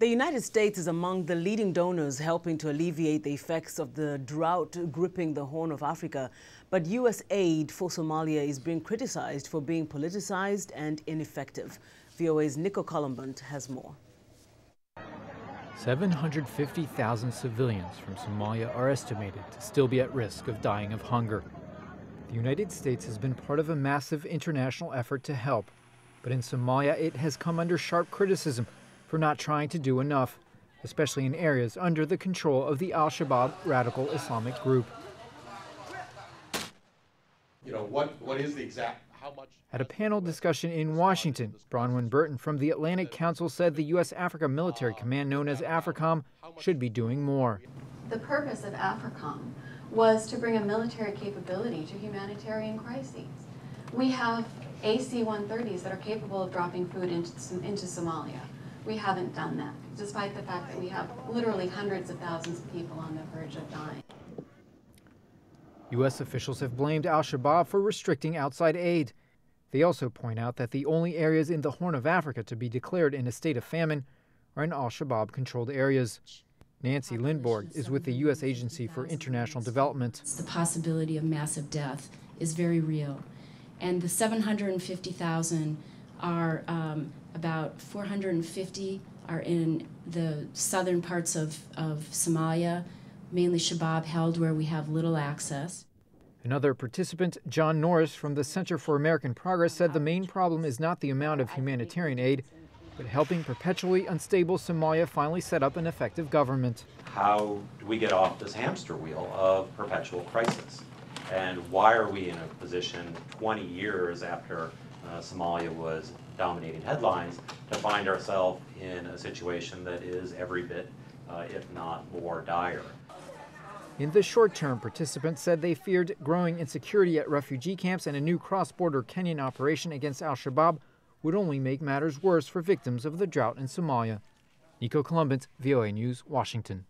The United States is among the leading donors helping to alleviate the effects of the drought gripping the Horn of Africa. But U.S. aid for Somalia is being criticized for being politicized and ineffective. VOA's Nico has more. 750,000 civilians from Somalia are estimated to still be at risk of dying of hunger. The United States has been part of a massive international effort to help, but in Somalia it has come under sharp criticism for not trying to do enough, especially in areas under the control of the al-Shabaab radical Islamic group. What is the exact, how much? At a panel discussion in Washington, Bronwyn Burton from the Atlantic Council said the U.S. Africa Military Command, known as AFRICOM, should be doing more. The purpose of AFRICOM was to bring a military capability to humanitarian crises. We have AC-130s that are capable of dropping food into Somalia. We haven't done that, despite the fact that we have literally hundreds of thousands of people on the verge of dying. U.S. officials have blamed al-Shabaab for restricting outside aid. They also point out that the only areas in the Horn of Africa to be declared in a state of famine are in al-Shabaab-controlled areas. Nancy Lindborg is with the U.S. Agency for International Development. The possibility of massive death is very real. And the 750,000 are about 450 are in the southern parts of Somalia, mainly Shabaab-held, where we have little access. Another participant, John Norris from the Center for American Progress, said the main problem is not the amount of humanitarian aid, but helping perpetually unstable Somalia finally set up an effective government. How do we get off this hamster wheel of perpetual crisis? And why are we in a position 20 years after Somalia was dominating headlines to find ourselves in a situation that is every bit, if not more dire? In the short term, participants said they feared growing insecurity at refugee camps, and a new cross-border Kenyan operation against al-Shabaab would only make matters worse for victims of the drought in Somalia. Nico, VOA News, Washington.